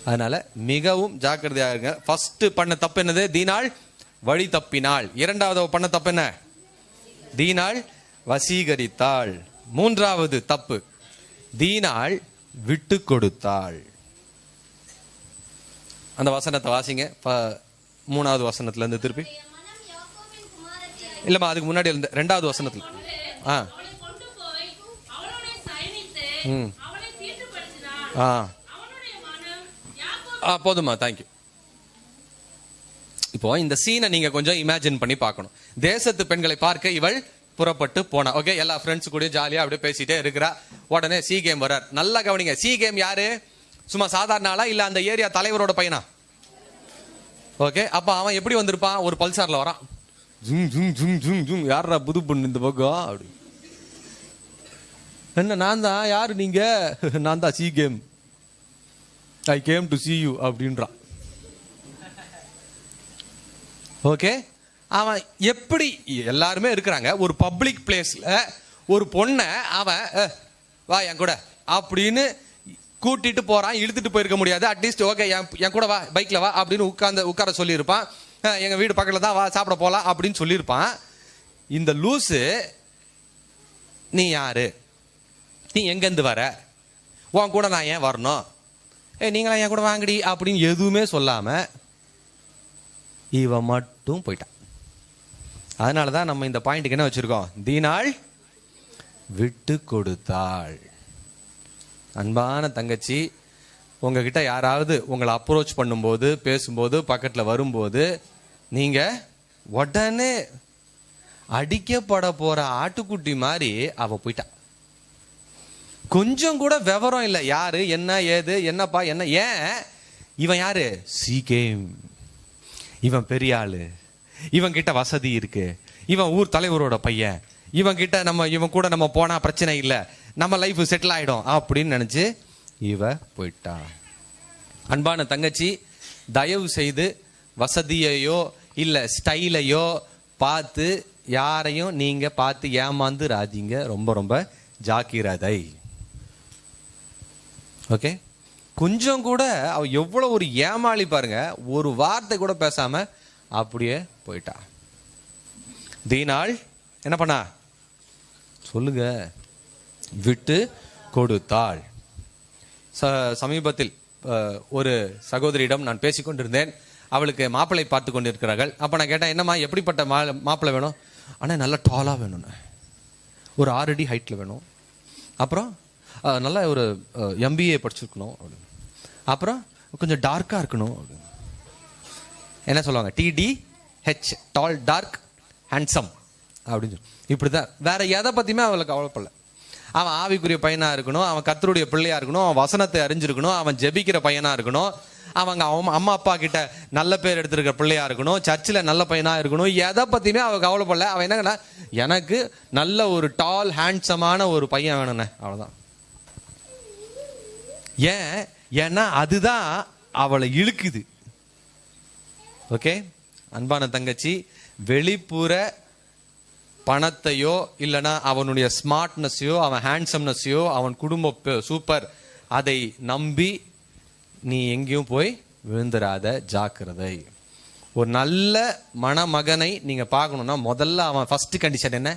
அதனால மிகவும் ஜாக்கிரதையாக இருங்க. ஃபர்ஸ்ட் பண்ண தப்பு என்னது? தீனாள் வழி தப்பினாள். இரண்டாவது பண்ண தப்பு என்ன? தீனாள் வசீகரித்தாள். மூன்றாவது தப்பு, தீனாள் விட்டு கொடுத்தாள். அந்த வசனத்தை வாசிங்க, 3வது வசனத்துல இருந்து திருப்பி. இல்லம்மா, அதுக்கு முன்னாடி இருந்த 2வது வசனத்துல. போதுமா? தேங்க்யூ. இப்போ இந்த சீனை நீங்க கொஞ்சம் இமேஜின் பண்ணி பார்க்கணும். தேசத்து பெண்களை பார்க்க இவள் புறப்பட்டு போனா. ஓகே, எல்லா ஃப்ரெண்ட்ஸ் கூட ஜாலியா அப்படியே பேசிட்டே இருக்கிறா. உடனே சி கேம் வர்றார். நல்லா கவனிங்க, சி கேம் யாரு? சும்மா சாதாரண ஆளா இல்ல அந்த ஏரியா தலைவரோட பையனா? ஓகே, அப்ப அவன் எப்படி வந்திருப்பான்? ஒரு பல்சார்ல வரான். ஜும் ஜும் ஜும் ஜும் ஜும். யாரா புது பொண்ணு இந்த பக்கம்? அப்படி என்ன, நான் தான். யாரு நீங்க? நான் தான் C game, I came to see you அப்படின்றான். ஓகே, அவன் எப்படி? எல்லாருமே இருக்கிறாங்க ஒரு பப்ளிக் பிளேஸ்ல, ஒரு பொண்ணை அவன் வா என் கூட அப்படின்னு கூட்டிட்டு போறான். இழுத்துட்டு போயிருக்க முடியாது. அட்லீஸ்ட் ஓகே என் கூட வா, பைக்ல வா அப்படின்னு உட்கார சொல்லியிருப்பான். எங்க வீடு பக்கத்துல தான், வா சாப்பிட போலாம் அப்படின்னு சொல்லியிருப்பான். இந்த லூசு, நீ யாரு? நீ எங்கேருந்து வர? உன் கூட நான் ஏன் வரணும்? நீங்களா என் கூட வாங்கடி அப்படின்னு எதுவுமே சொல்லாம இவன் மட்டும் போயிட்டான். அதனாலதான் நம்ம இந்த பாயிண்ட்டுக்கு என்ன வச்சிருக்கோம்? தீனாள் விட்டு கொடுத்தாள். அன்பான தங்கச்சி, உங்ககிட்ட யாராவது உங்களை அப்ரோச் பண்ணும்போது, பேசும்போது, பக்கத்துல வரும்போது நீங்க உடனே அடிக்கப்பட போற ஆட்டுக்குட்டி மாதிரி அவ போயிட்டா. கொஞ்சம் கூட விவரம் இல்லை. யாரு, என்ன, ஏது, என்னப்பா, என்ன, ஏன் இவன் யாரு? சீகேம். இவன் பெரிய ஆளு, இவன் கிட்ட வசதி இருக்கு, இவன் ஊர் தலைவரோட பையன், இவன் கிட்ட இவன் கூட நம்ம போனா பிரச்சனை இல்லை, நம்ம லைஃப் செட்டில் ஆயிடும் அப்படின்னு நினைச்சு இவ போயிட்டா. அன்பான தங்கச்சி, தயவு செய்து வசதியையோ இல்ல ஸ்டைலையோ பார்த்து யாரையும் நீங்க பார்த்து ஏமாந்து ராதிங்க. ரொம்ப ரொம்ப ஜாக்கிரதை. ஓகே, கொஞ்சம் கூட அவ எவ்வளவு ஒரு ஏமாளி பாருங்க. ஒரு வார்த்தை கூட பேசாம அப்படியே போயிட்டா. தீனாள் என்ன பண்ணா? சொல்லுங்க. விட்டு கொடுத்தாள். சமீபத்தில் ஒரு சகோதரியிடம் நான் பேசிக்கொண்டிருந்தேன். அவளுக்கு மாப்பிள்ளை பார்த்து கொண்டிருக்கிறார்கள். அப்ப நான் கேட்டேன், என்னம்மா எப்படிப்பட்ட மாப்பிள்ளை வேணும்? ஆனால் நல்லா டாலா வேணும்னு, ஒரு 6 அடி ஹைட்ல வேணும், அப்புறம் நல்லா ஒரு MBA படிச்சிருக்கணும், அப்புறம் கொஞ்சம் டார்க்கா இருக்கணும். என்ன சொல்லுவாங்க? TDH, டால் டார்க் ஹேண்ட்ஸம் அப்படின்னு. இப்படிதான். வேற எதை பத்தியுமே அவளுக்கு கவலைப்படல. அவன் ஆவிக்குரிய பையனா இருக்கணும், அவன் கர்த்தருடைய பிள்ளையா இருக்கணும், அவன் வசனத்தை அறிஞ்சிருக்கணும், அவன் ஜெபிக்கிற பையனா இருக்கணும், அவங்க அம்மா அப்பா கிட்ட நல்ல பேர் எடுத்திருக்கிற பிள்ளையா இருக்கணும், சர்ச்சில் நல்ல பையனா இருக்கணும். எதை பத்தியுமே அவ கவலைப்படல. அவன் என்னங்கன்னா, எனக்கு நல்ல ஒரு டால் ஹேண்ட்ஸமான ஒரு பையன் வேணும்னே, அவ்வளவுதான். ஏன்னா அதுதான் அவளை இழுக்குது. ஓகே, அன்பான தங்கச்சி, வெளிப்புற பணத்தையோ இல்லைன்னா அவனுடைய ஸ்மார்ட்னஸையோ அவன் ஹேண்ட்ஸம்னஸையோ அவன் குடும்ப சூப்பர் அதை நம்பி நீ எங்கேயும் போய் விழுந்துராத. ஜாக்கிரதை. ஒரு நல்ல மணமகனை நீங்க பார்க்கணும்னா முதல்ல அவன் ஃபர்ஸ்ட் கண்டிஷன் என்ன?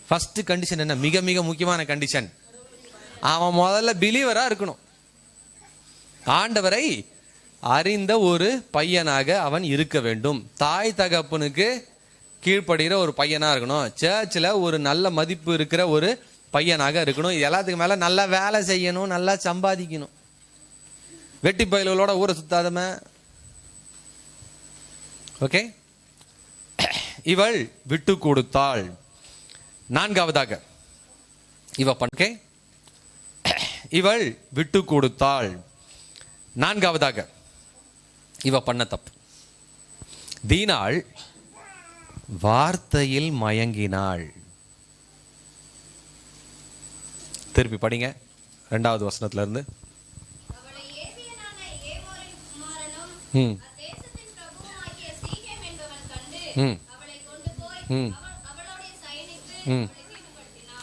ஃபர்ஸ்ட் கண்டிஷன் என்ன? மிக மிக முக்கியமான கண்டிஷன், அவன் முதல்ல பிலீவரா இருக்கணும். ஆண்டவரை அறிந்த ஒரு பையனாக அவன் இருக்க வேண்டும். தாய் தகப்பனுக்கு கீழ்ப்படுகிற ஒரு பையனா இருக்கணும். சர்ச்சில் ஒரு நல்ல மதிப்பு இருக்கிற ஒரு பையனாக இருக்கணும். இது எல்லாத்துக்கு மேல நல்லா வேலை செய்யணும், நல்லா சம்பாதிக்கணும். வெட்டி பயில்களோட ஊரை சுத்தாதம. ஓகே. இவள் விட்டு கொடுத்தாள். நான்காவதாக இவள் விட்டு கொடுத்தாள். நான்காவதாக இவ பண்ண தப்பு. தீனாள் வார்த்தையில் மயங்கினாள். திருப்பி படிங்க 2வது வசனத்துல இருந்து.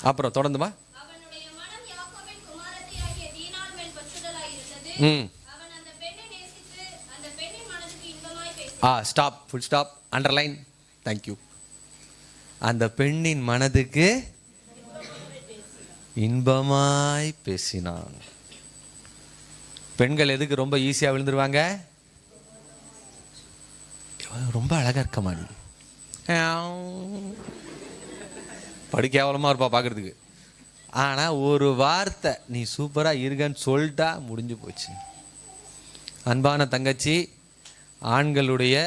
அப்புறம் தொடர்ந்துமா. Stop, full stop, underline. Thank you. அந்த பெண்ணின் மனதுக்கு இன்பமாய் பேசினான். பெண்கள் எதுக்கு ரொம்ப ஈஸியா விழுந்துருவாங்க? ரொம்ப அழகா இருக்க மாதிரி படு கேவலமா இருப்பா பாக்குறதுக்கு. ஆனா ஒரு வார்த்தை நீ சூப்பரா இருக்கன்னு சொல்லிட்டா முடிஞ்சு போச்சு. அன்பான தங்கச்சி, ஆண்களுடைய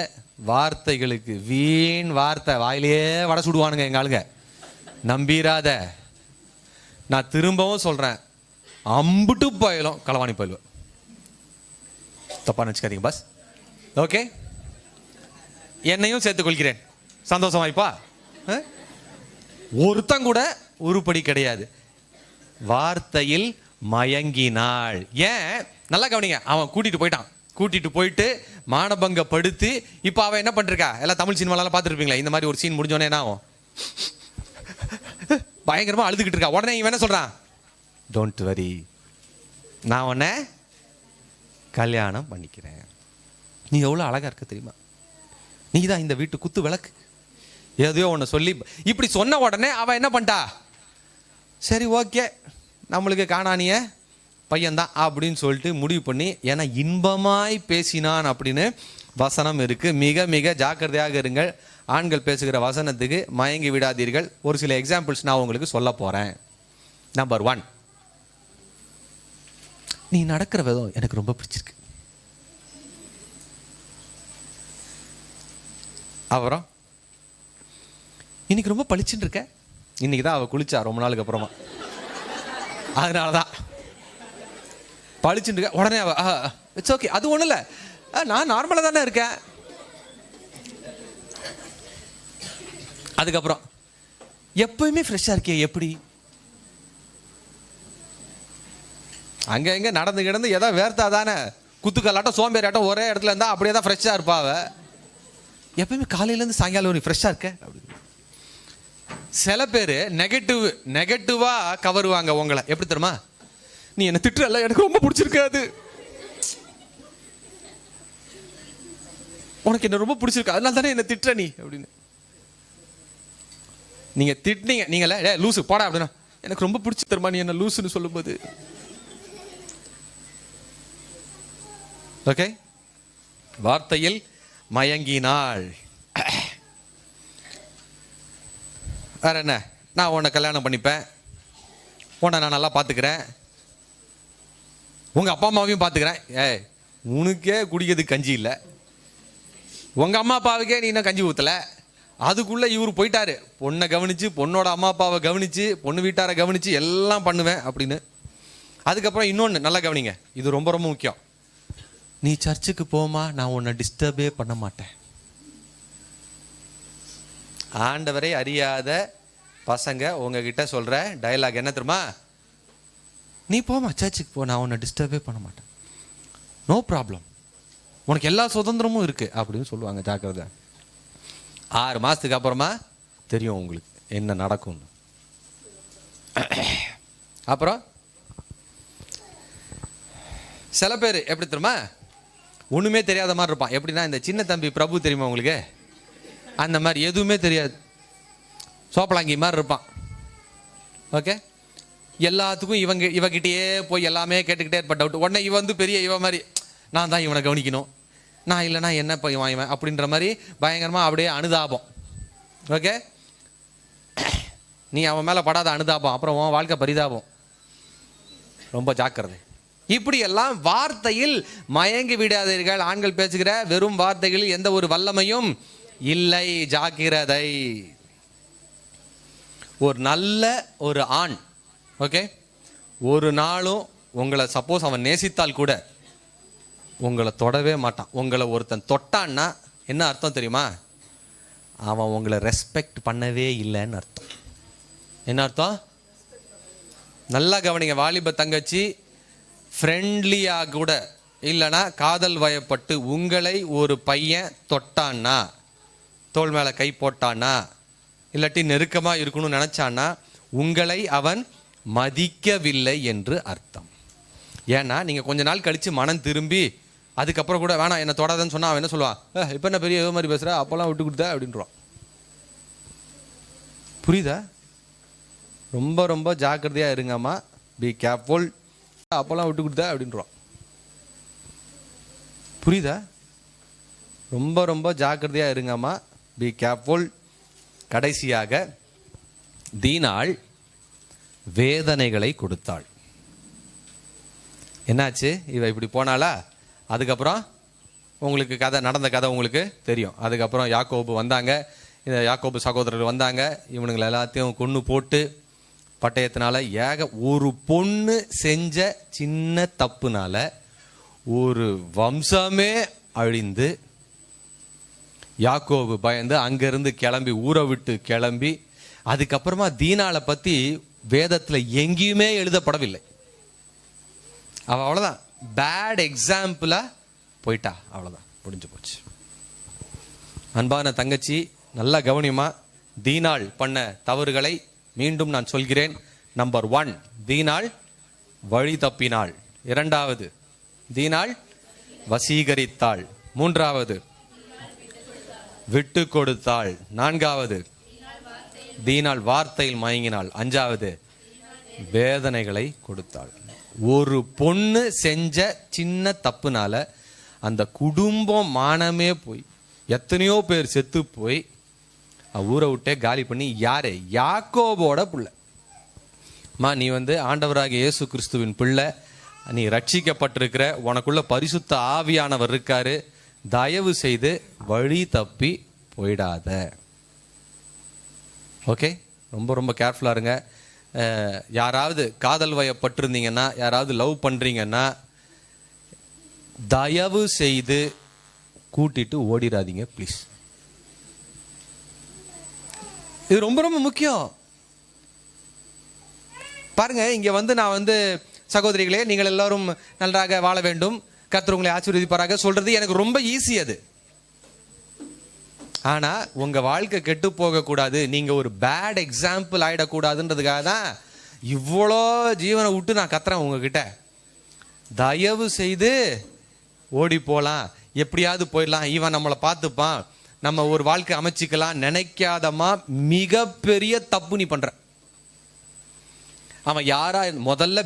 வார்த்தைகளுக்கு வீண் வார்த்தை வாயிலேயே வடை சுடுவானுங்க எங்க ஆளுங்க. நம்பிராத. நான் திரும்பவும் சொல்றேன், அம்புட்டு போயிலும் களவாணி போயிடுவேன். தப்பா நினைச்சுக்காதீங்க பாஸ். ஓகே, என்னையும் சேர்த்துக் கொள்கிறேன். சந்தோஷமாய்ப்பா. ஒருத்தன் கூட உருப்படி கிடையாது. வார்த்தையில் மயங்கினாள். ஏன்? நல்லா கவனிங்க. அவன் கூட்டிட்டு போயிட்டு மானபங்கப்படுத்தி இப்ப அவன் என்ன பண்ணிருக்கா? எல்லாம் தமிழ் சினிமாலாம் பார்த்துருப்பீங்களா? இந்த மாதிரி ஒரு சீன் முடிஞ்சோடனே என்ன ஆகும்? பயங்கரமா அழுதுகிட்டு இருக்கா. உடனே இவன் என்ன சொல்றான்? டோன்ட் வரி, நான் உன்னை கல்யாணம் பண்ணிக்கிறேன். நீ எவ்வளவு அழகா இருக்க தெரியுமா? நீ தான் இந்த வீட்டு குத்து விளக்கு. எதையோ ஒன்று சொல்லி இப்படி சொன்ன உடனே அவன் என்ன பண்ணிட்டா? சரி ஓகே, நம்மளுக்கு காணானிய பையன்தான் அப்படின்னு சொல்லிட்டு முடிவு பண்ணி, ஏன்னா இன்பமாய் பேசினான் அப்படின்னு வசனம் இருக்கு. மிக மிக ஜாக்கிரதையாக இருங்கள். ஆண்கள் பேசுகிற வசனத்துக்கு மயங்கி விடாதீர்கள். ஒரு சில எக்ஸாம்பிள்ஸ் நான் உங்களுக்கு சொல்ல போறேன். நம்பர் 1, நீ நடக்கிற விதம் எனக்கு ரொம்ப பிடிச்சிருக்கு. அப்புறம் இன்னைக்கு ரொம்ப பளிச்சுன்னு இருக்க. இன்னைக்கு தான் அவ குளிச்சா ரொம்ப நாளுக்கு அப்புறமா, அதனாலதான் பளிச்சுன்னு இருக்க. உடனே அவ இட்ஸ் ஓகே, அது ஒண்ணும் இல்ல, நான் நார்மலா தானே இருக்கேன். அதுக்கப்புறம் எப்பயுமே ஃப்ரெஷ்ஷா இருக்கே எப்படி? அங்க எங்க நடந்து கிடந்து ஏதாவது வேர்த்தா தானே, குத்துக்கல்லாட்டம் சோம்பேறியாட்டம் ஒரே இடத்துல இருந்தா அப்படியே தான் ஃப்ரெஷ்ஷா இருப்பாவ. எப்பயுமே காலையில இருந்து சாயங்காலம் ஒரு ஃப்ரெஷ்ஷா இருக்க. சில பேர் நெகட்டிவா கவருவாங்க உங்களை. எப்படி தெரியுமா? நீ என்ன திட்டுறல, எனக்கு ரொம்ப பிடிச்சிருக்காது. உனக்கு என்ன ரொம்ப பிடிச்சிருக்கு, அதனால தானே என்ன திட்டுற நீ அப்படின்னு. நீங்க திட்டினீங்க, நீங்களே லூசு போடா அப்படின்னா, எனக்கு ரொம்ப பிடிச்சி தருமா நீ என்ன லூசுன்னு சொல்லும்போது. ஓகே, வார்த்தையில் மயங்கினாள். வேற என்ன? நான் உன்னை கல்யாணம் பண்ணிப்பேன், உன்னை நான் நல்லா பார்த்துக்கிறேன், உங்க அப்பா அம்மாவையும் பார்த்துக்கிறேன். உனக்கே குடிக்கிறதுக்கு கஞ்சி இல்லை, உங்க அம்மா அப்பாவுக்கே நீ இன்னும் கஞ்சி ஊற்றல, அதுக்குள்ள இவரு போயிட்டாரு. பொண்ணை கவனிச்சு, பொண்ணோட அம்மா அப்பாவை கவனிச்சு, பொண்ணு வீட்டாரை கவனிச்சு எல்லாம் பண்ணுவேன் அப்படின்னு. அதுக்கப்புறம் இன்னொன்று நல்லா கவனிங்க, இது ரொம்ப ரொம்ப முக்கியம். நீ சர்ச்சுக்கு போமா, நான் உன்னை டிஸ்டர்பே பண்ண மாட்டேன். ஆண்டவரை அறியாத பசங்க உங்ககிட்ட சொல்ற டயலாக் என்ன தெரியுமா? நீ போமா சர்ச்சுக்கு போ, நான் உன்னை டிஸ்டர்பே பண்ண மாட்டேன், நோ ப்ராப்ளம், உனக்கு எல்லா சுதந்திரமும் இருக்கு அப்படின்னு சொல்லுவாங்க. ஜாக்கிரதை. 6 மாசத்துக்கு அப்புறமா தெரியும் உங்களுக்கு என்ன நடக்கும். அப்புறம் சில பேர் எப்படி தெரியுமா? ஒண்ணுமே தெரியாத மாதிரி இருப்பான். எப்படின்னா இந்த சின்ன தம்பி பிரபு தெரியுமா உங்களுக்கு? அந்த மாதிரி எதுவுமே தெரியாது, சோப்பலாங்கி மாதிரி இருப்பான். ஓகே, எல்லாத்துக்கும் இவகிட்டயே போய் எல்லாமே கேட்டுக்கிட்டே இருப்பா டவுட். உடனே இவ வந்து பெரிய இவ மாதிரி நான் தான் இவனை கவனிக்கணும், நான் இல்லைன்னா என்ன வாங்குவேன் அப்படின்ற மாதிரி பயங்கரமாக அப்படியே அனுதாபம். ஓகே, நீ அவன் மேலே படாத அனுதாபம், அப்புறம் உன் வாழ்க்கை பரிதாபம். ரொம்ப ஜாக்கிரதை. இப்படி எல்லாம் வார்த்தையில் மயங்கி விடாதீர்கள். ஆண்கள் பேசுகிற வெறும் வார்த்தைகளில் எந்த ஒரு வல்லமையும் இல்லை. ஜாக்கிரதை. ஒரு நல்ல ஒரு ஆண், ஓகே, ஒரு நாளும் உங்களை சப்போஸ் அவன் நேசித்தால் கூட உங்களை தொடவே மாட்டான். உங்களை ஒருத்தன் தொட்டான்னா என்ன அர்த்தம் தெரியுமா? அவன் உங்களை ரெஸ்பெக்ட் பண்ணவே இல்லைன்னு அர்த்தம். என்ன அர்த்தம்? நல்லா கவனிங்க வாலிப தங்கச்சி. ஃப்ரெண்ட்லியாக கூட இல்லைன்னா காதல் வயப்பட்டு உங்களை ஒரு பையன் தொட்டான்னா, தோள் மேலே கை போட்டான்னா, இல்லாட்டி நெருக்கமாக இருக்கணும்னு நினச்சான்னா உங்களை அவன் மதிக்கவில்லை என்று அர்த்தம். ஏன்னா நீங்கள் கொஞ்ச நாள் கழித்து மனம் திரும்பி அதுக்கப்புறம் கூட வேணாம் என்னை தொடாதன்னு சொன்னால் அவன் என்ன சொல்லுவான்? இப்போ என்ன பெரிய மாதிரி பேசுகிற, அப்போல்லாம் விட்டு கொடுத்த அப்படின்றான். புரியுதா? ரொம்ப ரொம்ப ஜாக்கிரதையாக இருங்கம்மா. Be careful. அப்போல்லாம் விட்டு கொடுத்த அப்படின்றான். புரியுதா? ரொம்ப ரொம்ப ஜாக்கிரதையாக இருங்கம்மா. Be careful. கடைசியாக தீனாள் வேதனைகளை கொடுத்தாள். என்னாச்சு? இவ இப்படி போனாலா? அதுக்கப்புறம் உங்களுக்கு நடந்த கதை உங்களுக்கு தெரியும். அதுக்கப்புறம் யாக்கோபு வந்தாங்க, இந்த யாக்கோபு சகோதரர்கள் வந்தாங்க, இவனுங்களை எல்லாத்தையும் கொன்று போட்டு பட்டயத்தினால ஒரு பொண்ணு செஞ்ச சின்ன தப்புனால ஒரு வம்சமே அழிந்து யாக்கோபு பயந்து அங்கிருந்து கிளம்பி ஊரை விட்டு கிளம்பி, அதுக்கப்புறமா தீனாளை பத்தி வேதத்துல எங்கேயுமே எழுதப்படவில்லை. அவ அவ்வளவுதான், பேட் எக்ஸாம்பிளா போயிட்டா, அவ்வளவுதான், முடிஞ்சு போச்சு. அன்பான தங்கச்சி, நல்லா கவனியமா. தீனாள் பண்ண தவறுகளை மீண்டும் நான் சொல்கிறேன். நம்பர் 1, தீனாள் வழி தப்பினாள். 2வது, தீனாள் வசீகரித்தாள். 3வது, விட்டு கொடுத்தாள். 4வது, தீனாள் வார்த்தையில் மயங்கினாள். 5வது, வேதனைகளை கொடுத்தாள். ஒரு பொண்ணு செஞ்ச சின்ன தப்புனால அந்த குடும்பம் மானமே போய் எத்தனையோ பேர் செத்து போய் ஊரை விட்டே காலி பண்ணி, யாரு? யாக்கோபோட பிள்ளை. நீ ஆண்டவராகிய இயேசு கிறிஸ்துவின் பிள்ளை, நீ ரட்சிக்கப்பட்டிருக்கிற, உனக்குள்ள பரிசுத்த ஆவியானவர் இருக்காரு. தயவு செய்து வழி தப்பி போயிடாத. ஓகே, ரொம்ப ரொம்ப கேர்ஃபுல்லா இருங்க. யாராவது காதல் வயப்பட்டிருந்தீங்கன்னா, யாராவது லவ் பண்றீங்கன்னா, தயவு செய்து கூட்டிட்டு ஓடிடாதீங்க ப்ளீஸ். இது ரொம்ப ரொம்ப முக்கியம். பாருங்க, இங்க நான் சகோதரிகளே, நீங்கள் எல்லாரும் நன்றாக வாழ வேண்டும், கர்த்தர் உங்களை ஆசீர்வதிப்பாராக சொல்றது எனக்கு ரொம்ப ஈஸி. அது ஆனா உங்க வாழ்க்கை கெட்டு போக கூடாது, நீங்க ஒரு பேட் எக்ஸாம்பிள் ஆயிடக்கூடாதுன்றதுக்காக தான் இவ்வளோ ஜீவனை விட்டு நான் கத்துறேன் உங்ககிட்ட. தயவு செய்து ஓடி போலாம், எப்படியாவது போயிடலாம், இவன் நம்மளை பார்த்துப்பான், நம்ம ஒரு வாழ்க்கை அமைச்சிக்கலாம் நினைக்காதமா மிகப்பெரிய தப்பு நீ பண்ற. அவன் யாரா முதல்ல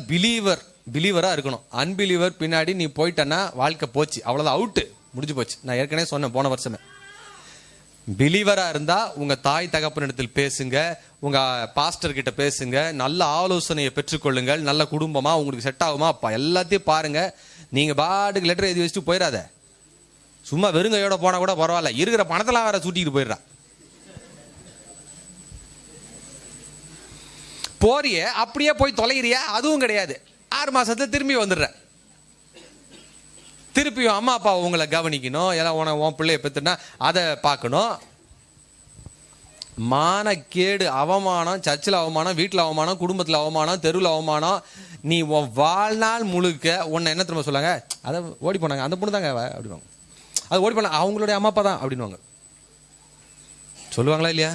பிலீவரா இருக்கணும். அன்பிலீவர் பின்னாடி நீ போயிட்டன்னா வாழ்க்கை போச்சு, அவ்வளவுதான், அவுட்டு, முடிஞ்சு போச்சு. நான் ஏற்கனவே சொன்னேன் போன வருஷமே. பிலீவரா இருந்தா உங்க தாய் தகப்பனிடத்தில் பேசுங்க, உங்க பாஸ்டர் கிட்ட பேசுங்க, நல்ல ஆலோசனையை பெற்றுக்கொள்ளுங்கள். நல்ல குடும்பமா உங்களுக்கு செட் ஆகுமா அப்பா எல்லாத்தையும் பாருங்க. நீங்க பாட்டுக்கு லெட்டர் எழுதி வச்சுட்டு போயிடாத. சும்மா வெறுங்கையோட போனா கூட பரவாயில்ல, இருக்கிற பணத்தெல்லாம் வேற சூட்டிட்டு போயிடுறா. போறிய அப்படியே போய் தொலைகிறியா? அதுவும் கிடையாது. 6 மாசத்துல திரும்பி வந்துடுற. திருப்பியும் அம்மா அப்பா உங்களை கவனிக்கணும், எல்லாம் உன் பிள்ளைய பெற்றுனா அதை பார்க்கணும். மானக்கேடு, அவமானம், சர்ச்சில் அவமானம், வீட்டில் அவமானம், குடும்பத்தில் அவமானம், தெருவில் அவமானம். நீ உன் வாழ்நாள் முழுக்க உன்னை என்ன திரும்ப சொல்லாங்க? அதை ஓடி போனாங்க, அந்த பொண்ணு தாங்க அப்படின்வாங்க. அது ஓடி போனாங்க, அவங்களுடைய அம்மா அப்பா தான் அப்படின்வாங்க. சொல்லுவாங்களா இல்லையா?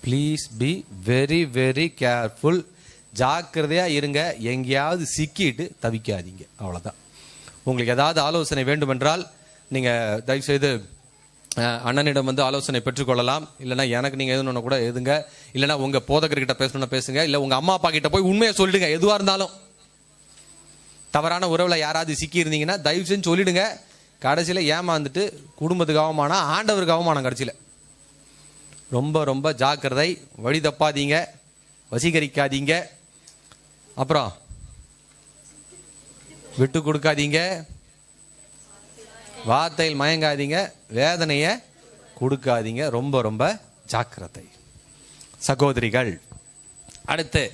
Please be very very careful. ஜாக்கிரதையா இருங்க, எங்கேயாவது சிக்கிட்டு தவிக்காதீங்க, அவ்வளோதான். உங்களுக்கு ஏதாவது ஆலோசனை வேண்டுமென்றால் நீங்கள் தயவுசெய்து அண்ணனிடம் ஆலோசனை பெற்றுக்கொள்ளலாம். இல்லைனா எனக்கு நீங்கள் எதுன்னு கூட எதுங்க, இல்லைனா உங்கள் போதகர்கிட்ட பேசணும்னா பேசுங்க, இல்லை உங்கள் அம்மா அப்பா கிட்ட போய் உண்மையை சொல்லிடுங்க. எதுவாக இருந்தாலும் தவறான உறவில் யாராவது சிக்கி இருந்தீங்கன்னா தயவு செஞ்சு சொல்லிடுங்க. கடைசியில் ஏமாந்துட்டு குடும்பத்துக்கு அவமானம், ஆண்டவருக்கு அவமானம் கடைசியில். ரொம்ப ரொம்ப ஜாக்கிரதை. வழி தப்பாதீங்க, வசீகரிக்காதீங்க, அப்புறம் விட்டு கொடுக்காதீங்க, வார்த்தையில் மயங்காதீங்க, வேதனையை கொடுக்காதீங்க. ரொம்ப ரொம்ப ஜாக்கிரதை சகோதரிகள். அடுத்து